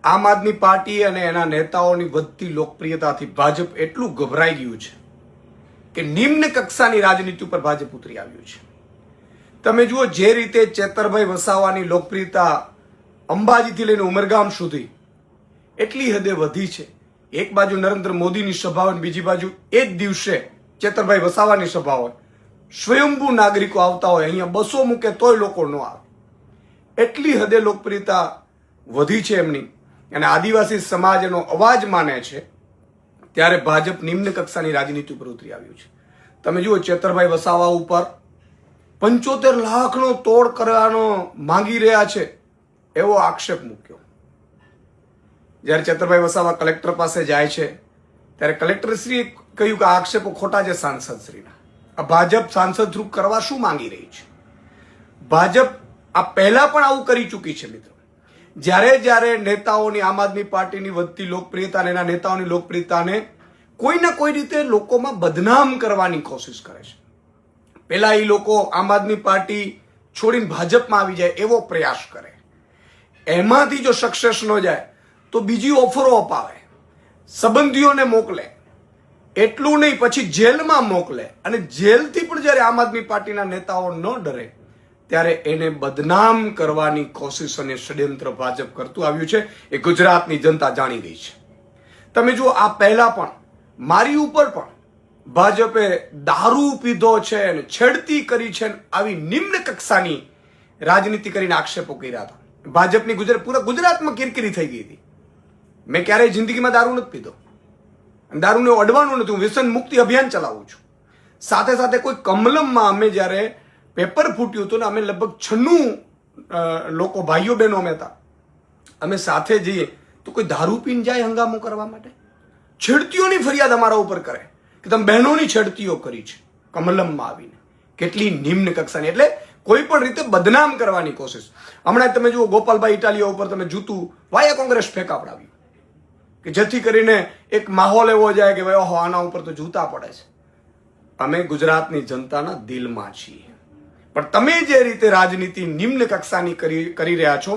આમ આદમી પાર્ટી અને એના નેતાઓની વધતી લોકપ્રિયતાથી ભાજપ એટલું ગભરાઈ ગયું છે કે નિમ્ન કક્ષાની રાજનીતિ ઉપર ભાજપ ઉતરી આવ્યું છે. તમે જુઓ, જે રીતે ચેતરભાઈ વસાવાની લોકપ્રિયતા અંબાજીથી લઈને ઉમરગામ સુધી એટલી હદે વધી છે. એક બાજુ નરેન્દ્ર મોદીની સભા હોય, બીજી બાજુ એ જ દિવસે ચેતરભાઈ વસાવાની સભા હોય, સ્વયંભૂ નાગરિકો આવતા હોય, અહીંયા બસો મૂકે તોય લોકો ન આવે. એટલી હદે લોકપ્રિયતા વધી છે એમની, અને આદિવાસી સમાજ એનો અવાજ માને છે. ત્યારે ભાજપ નિમ્ન કક્ષાની રાજનીતિ ઉપર ઉતરી આવ્યું છે. તમે જુઓ, ચેતરભાઈ વસાવા ઉપર 75 લાખનો તોડ કરવાનો માંગી રહ્યા છે એવો આક્ષેપ મૂક્યો. જ્યારે ચેતરભાઈ વસાવા કલેક્ટર પાસે જાય છે ત્યારે કલેક્ટરશ્રીએ કહ્યું કે આ આક્ષેપો ખોટા છે સાંસદશ્રીના. આ ભાજપ સાંસદ થ્રુ કરવા શું માંગી રહી છે? ભાજપ આ પહેલા પણ આવું કરી ચૂકી છે મિત્રો. જ્યારે નેતાઓની, આમ આદમી પાર્ટીની વધતી લોકપ્રિયતા અને એના નેતાઓની લોકપ્રિયતાને કોઈ ના કોઈ રીતે લોકોમાં બદનામ કરવાની કોશિશ કરે છે. પેલા એ લોકો આમ આદમી પાર્ટી છોડીને ભાજપમાં આવી જાય એવો પ્રયાસ કરે. એમાંથી જો સક્સેસ ન જાય તો બીજી ઓફરો અપાવે, સંબંધીઓને મોકલે. એટલું નહીં, પછી જેલમાં મોકલે. અને જેલથી પણ જ્યારે આમ આદમી પાર્ટીના નેતાઓ ન ડરે ત્યારે એને બદનામ કરવાની કોશિશ અને ષડયંત્ર ભાજપ કરતું આવ્યું છે. એ ગુજરાતની જનતા જાણી ગઈ છે. તમે જુઓ, આ પહેલા પણ મારી ઉપર પણ ભાજપે દારૂ પીધો છે અને છેડતી કરી છે, આવી નિમ્ન કક્ષાની રાજનીતિ કરીને આક્ષેપો કર્યા હતા. ભાજપની પૂરા ગુજરાતમાં કિરકિરી થઈ ગઈ હતી. મેં ક્યારેય જિંદગીમાં દારૂ નથી પીધો, દારૂને અડવાનું નથી. હું વ્યસન મુક્તિ અભિયાન ચલાવું છું. સાથે સાથે કોઈ કમલમમાં અમે જ્યારે પેપર ફૂટ્યું હતું ને, અમે લગભગ 96 લોકો, ભાઈઓ બહેનો અમે હતા, અમે સાથે જઈએ તો કોઈ દારૂ પીને જાય હંગામો કરવા માટે? છેડતીઓની ફરિયાદ અમારા ઉપર કરે કે તમે બહેનોની છેડતીઓ કરી છે કમલમમાં આવીને. કેટલી નિમ્ન કક્ષાની, એટલે કોઈ પણ રીતે બદનામ કરવાની કોશિશ. હમણાં તમે જુઓ, ગોપાલભાઈ ઇટાલિયા ઉપર તમે જૂતું વાયા કોંગ્રેસ ફેંકાવડાવ્યું કે જેથી કરીને એક માહોલ એવો જાય કે ભાઈ ઓહો, આના ઉપર તો જૂતા પડે છે. અમે ગુજરાતની જનતાના દિલમાં છીએ. પણ તમે જે રીતે રાજનીતિ નિમ્ન કક્ષાની કરી રહ્યા છો,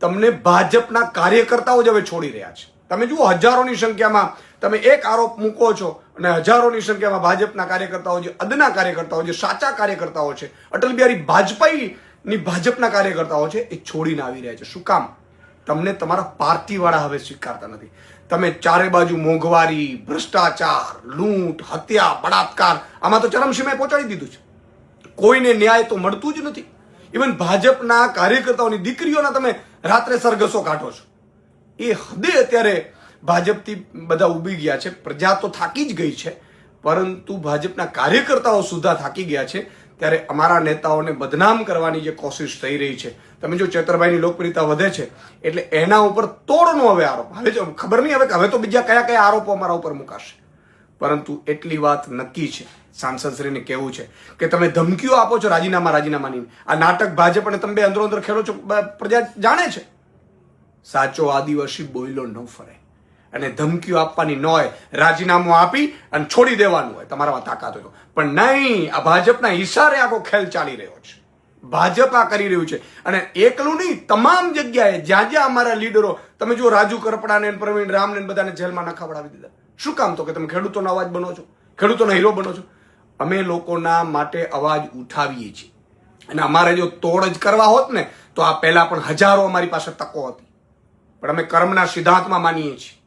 તમને ભાજપના કાર્યકર્તાઓ જ હવે છોડી રહ્યા છે. તમે જુઓ, હજારોની સંખ્યામાં તમે એક આરોપ મૂકો છો અને હજારોની સંખ્યામાં ભાજપના કાર્યકર્તાઓ, જે અદના કાર્યકર્તાઓ, જે સાચા કાર્યકર્તાઓ છે, અટલ બિહારી વાજપેયીની ભાજપના કાર્યકર્તાઓ છે, એ છોડીને આવી રહ્યા છે. શું કામ? તમને તમારા પાર્ટીવાળા હવે સ્વીકારતા નથી. તમે ચારે બાજુ મોંઘવારી, ભ્રષ્ટાચાર, લૂંટ, હત્યા, બળાત્કાર, આમાં તો ચરમસીમાએ પહોંચાડી દીધું છે. કોઈને ન્યાય તો મળતું જ નથી. ઇવન ભાજપના કાર્યકર્તાઓની દીકરીઓના તમે રાત્રે સરઘસો કાઢો છો. એ હદે અત્યારે ભાજપથી બધા ઉભી ગયા છે. પ્રજા તો થાકી જ ગઈ છે, પરંતુ ભાજપના કાર્યકર્તાઓ સુધા થાકી ગયા છે. ત્યારે અમારા નેતાઓને બદનામ કરવાની જે કોશિશ થઈ રહી છે, તમે જો ચેતરભાઈની લોકપ્રિયતા વધે છે એટલે એના ઉપર તોડનો હવે આરોપ. હવે ખબર નહીં હવે તો બીજા કયા કયા આરોપો અમારા ઉપર મુકાશે. પરંતુ એટલી વાત નક્કી છે, સાંસદશ્રીને કહેવું છે કે તમે ધમકીઓ આપો છો રાજીનામાની. આ નાટક ભાજપ અને તમે બે અંદરો અંદર ખેલો છો, પ્રજા જાણે છે. સાચો આદિવાસી બોયલો ન ફરે. અને ધમકીઓ આપવાની ન હોય, રાજીનામું આપી અને છોડી દેવાનું હોય તમારામાં તાકાત હોય તો. પણ નહીં, આ ભાજપના ઈશારે આખો ખેલ ચાલી રહ્યો છે. ભાજપ આ કરી રહ્યું છે. અને એકલું નહીં, તમામ જગ્યાએ જ્યાં અમારા લીડરો, તમે જુઓ, રાજુ કરપડાને, પ્રવીણ રામને બધાને જેલમાં નખાવડાવી દીધા. શું કામ? તો કે તમે ખેડૂતોનો અવાજ બનો છો, ખેડૂતોનો હીરો બનો છો. અમે લોકોના માટે અવાજ ઉઠાવીએ છીએ. અને અમારે જો તોડ જ કરવા હોત ને તો આ પહેલા પણ હજારો અમારી પાસે તકો હતી. પણ અમે કર્મના સિદ્ધાંતમાં માનીએ છીએ.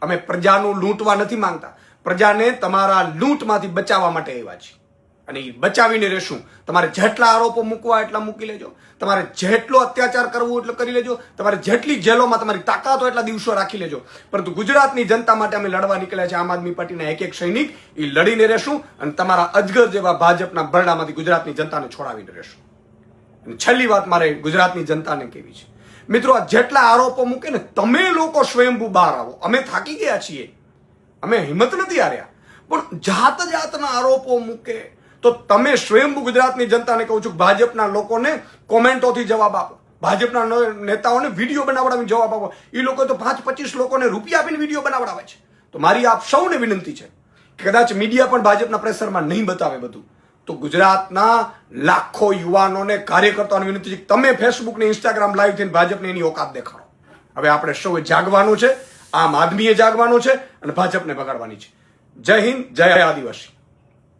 અમે પ્રજાનું લૂંટવા નથી માંગતા. પ્રજાને તમારા લૂંટમાંથી બચાવવા માટે આવ્યા છીએ, અને એ બચાવીને રહેશું. તમારે જેટલા આરોપો મૂકવા એટલા મૂકી લેજો, તમારે જેટલો અત્યાચાર કરવો એટલો કરી લેજો, તમારે જેટલી જેલોમાં તમારી તાકાત હોય એટલા દિવસો રાખી લેજો. પરંતુ ગુજરાતની જનતા માટે અમે લડવા નીકળ્યા છે. આમ આદમી પાર્ટીના એક સૈનિક, એ લડીને રહેશું અને તમારા અજગર જેવા ભાજપના બરડામાંથી ગુજરાતની જનતાને છોડાવીને રહેશું. અને છેલ્લી વાત મારે ગુજરાતની જનતાને કહેવી છે, મિત્રો, આ જેટલા આરોપો મૂકે ને, તમે લોકો સ્વયંભૂ બહાર આવો. અમે થાકી ગયા છીએ, અમે હિંમત નથી હાર્યા. પણ જાતના આરોપો મૂકે તો તમે સ્વયંભૂ ગુજરાતની જનતાને કહું છું, ભાજપના લોકોને કોમેન્ટોથી જવાબ આપો, ભાજપના નેતાઓને વિડીયો બનાવડાવીને જવાબ આપો. એ લોકો તો 5-25 લોકોને રૂપિયા આપીને વિડીયો બનાવડાવે છે. તો મારી આપ સૌને વિનંતી છે કે કદાચ મીડિયા પણ ભાજપના પ્રેશરમાં નહીં બતાવે બધું, તો ગુજરાતના લાખો યુવાનોને, કાર્યકર્તાઓને વિનંતી છે કે તમે ફેસબુક ને ઇન્સ્ટાગ્રામ લાઈવ થઈને ભાજપને એની ઓકાત દેખાડો. હવે આપણે સૌએ જાગવાનું છે, આમ આદમીએ જાગવાનું છે અને ભાજપને બગાડવાની છે. જય હિન્દ, જય આદિવાસી.